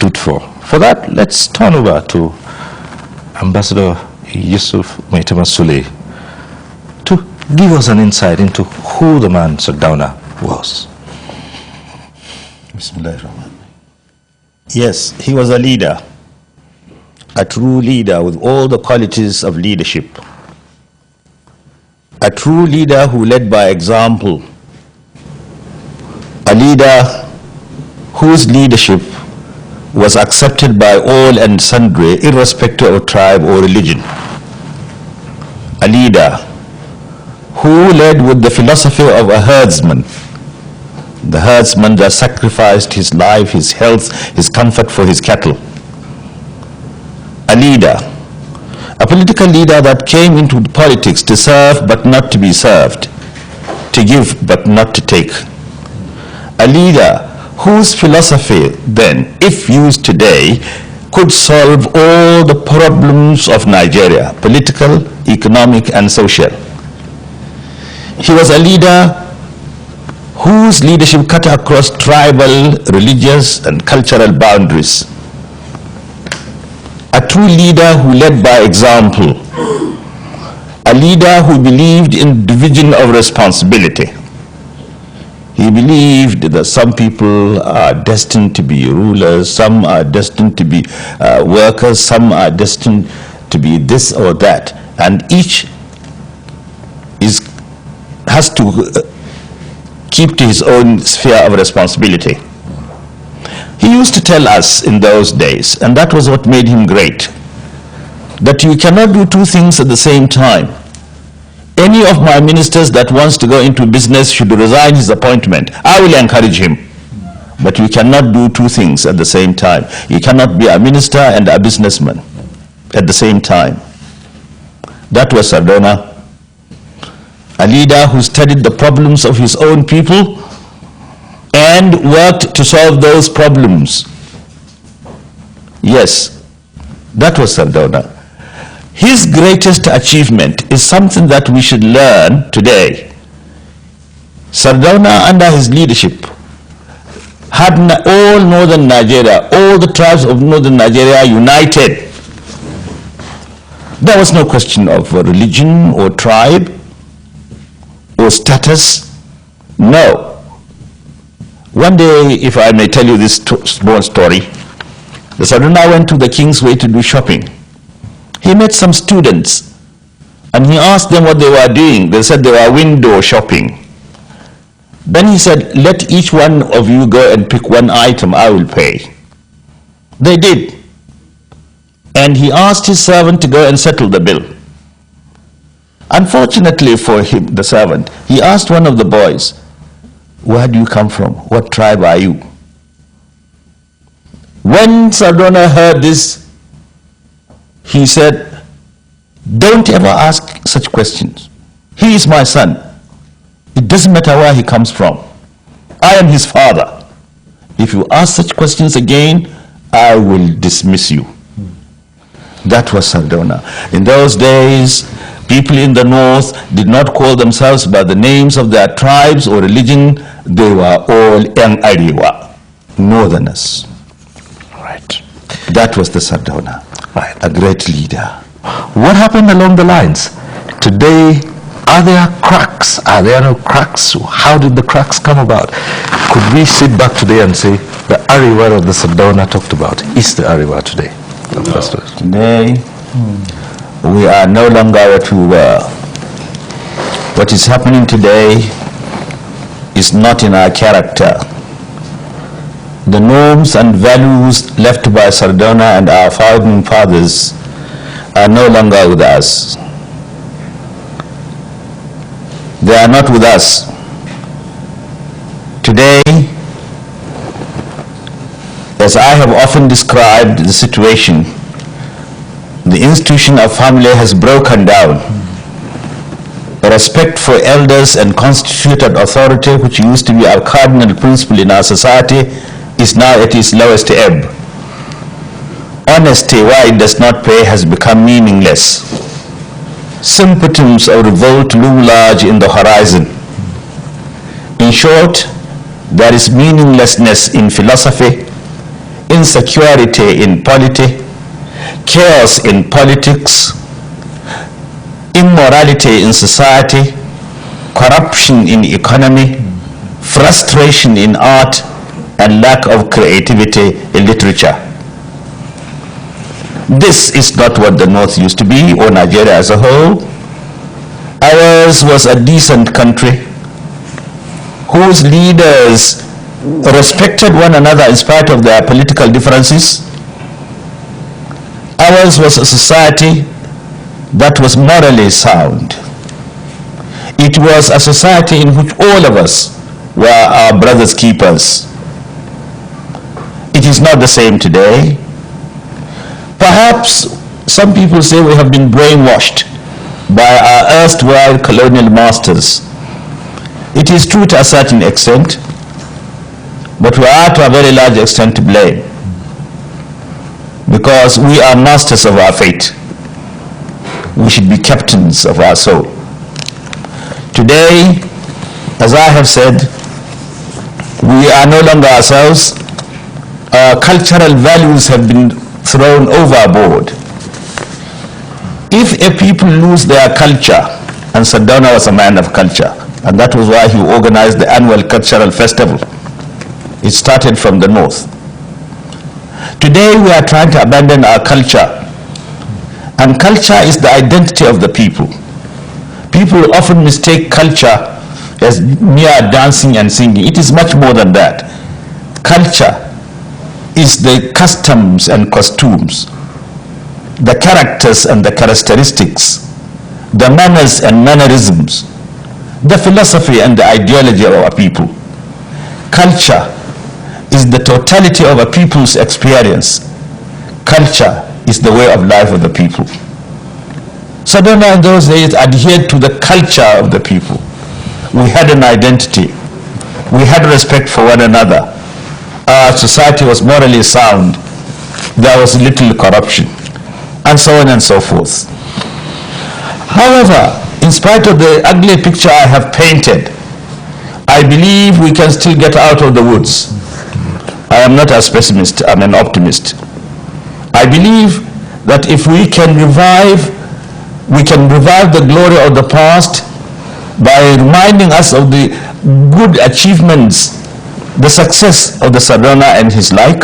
fruitful. For that, let's turn over to Ambassador Yusuf Maitama Sule to give us an insight into who the man Sardauna was. Yes, he was a leader, a true leader with all the qualities of leadership. A true leader who led by example. A leader whose leadership was accepted by all and sundry, irrespective of tribe or religion. A leader who led with the philosophy of a herdsman. The herdsman that sacrificed his life, his health, his comfort for his cattle. A leader, a political leader that came into politics to serve but not to be served, to give but not to take. A leader whose philosophy then, if used today, could solve all the problems of Nigeria, political, economic, and social. He was a leader whose leadership cut across tribal, religious, and cultural boundaries. A true leader who led by example. A leader who believed in division of responsibility. He believed that some people are destined to be rulers, some are destined to be workers, some are destined to be this or that, and each has to keep to his own sphere of responsibility. He used to tell us in those days, and that was what made him great, that you cannot do two things at the same time. Any of my ministers that wants to go into business should resign his appointment. I will encourage him. But you cannot do two things at the same time. You cannot be a minister and a businessman at the same time. That was Sardauna, a leader who studied the problems of his own people and worked to solve those problems. Yes, that was Sardauna. His greatest achievement is something that we should learn today. Sardauna, under his leadership, had all northern Nigeria, all the tribes of northern Nigeria united. There was no question of religion or tribe or status. No. One day, if I may tell you this small story, the Sardauna went to the Kingsway to do shopping. He met some students and he asked them what they were doing. They said they were window shopping. Then he said, let each one of you go and pick one item, I will pay. They did. And he asked his servant to go and settle the bill. Unfortunately for him, the servant, he asked one of the boys, where do you come from? What tribe are you? When Sardauna heard this, he said, don't ever ask such questions. He is my son. It doesn't matter where he comes from. I am his father. If you ask such questions again, I will dismiss you. That was Sardauna. In those days, people in the north did not call themselves by the names of their tribes or religion. They were all 6alewa, northerners. Right. That was the Sardauna. Right. A great leader. What happened along the lines? Today, are there cracks? Are there no cracks? How did the cracks come about? Could we sit back today and say the 6alewa of the Sardauna talked about is the 6alewa today? No. Today, we are no longer what we were. What is happening today is not in our character. The norms and values left by Sardauna and our founding fathers are no longer with us. They are not with us. Today, as I have often described the situation, the institution of family has broken down. Respect for elders and constituted authority, which used to be our cardinal principle in our society, is now at its lowest ebb. Honesty, why it does not pay, has become meaningless. Symptoms of revolt loom large in the horizon. In short, there is meaninglessness in philosophy, insecurity in polity, chaos in politics, immorality in society, corruption in economy, frustration in art, and lack of creativity in literature. This is not what the North used to be, or Nigeria as a whole. Ours was a decent country whose leaders respected one another in spite of their political differences. Ours was a society that was morally sound. It was a society in which all of us were our brothers' keepers. It is not the same today. Perhaps some people say we have been brainwashed by our erstwhile colonial masters. It is true to a certain extent, but we are to a very large extent to blame, because we are masters of our fate. We should be captains of our soul. Today, as I have said, we are no longer ourselves. Our cultural values have been thrown overboard. If a people lose their culture, and Sardauna was a man of culture, and that was why he organized the annual cultural festival. It started from the North. Today we are trying to abandon our culture, and culture is the identity of the people. People often mistake culture as mere dancing and singing. It is much more than that. Culture is the customs and costumes, the characters and the characteristics, the manners and mannerisms, the philosophy and the ideology of our people. Culture is the totality of a people's experience. Culture is the way of life of the people. Sardauna in those days adhered to the culture of the people. We had an identity. We had respect for one another. Our society was morally sound. There was little corruption, and so on and so forth. However, in spite of the ugly picture I have painted, I believe we can still get out of the woods. I am not a pessimist, I'm an optimist. I believe that if we can revive the glory of the past by reminding us of the good achievements, the success of the Sardauna and his like.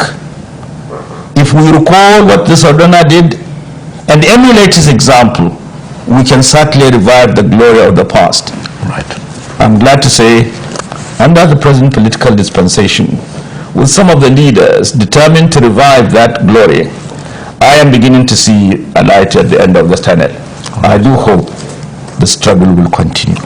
If we recall what the Sardauna did and emulate his example, we can certainly revive the glory of the past. Right. I'm glad to say, under the present political dispensation, with some of the leaders determined to revive that glory, I am beginning to see a light at the end of the tunnel. I do hope the struggle will continue.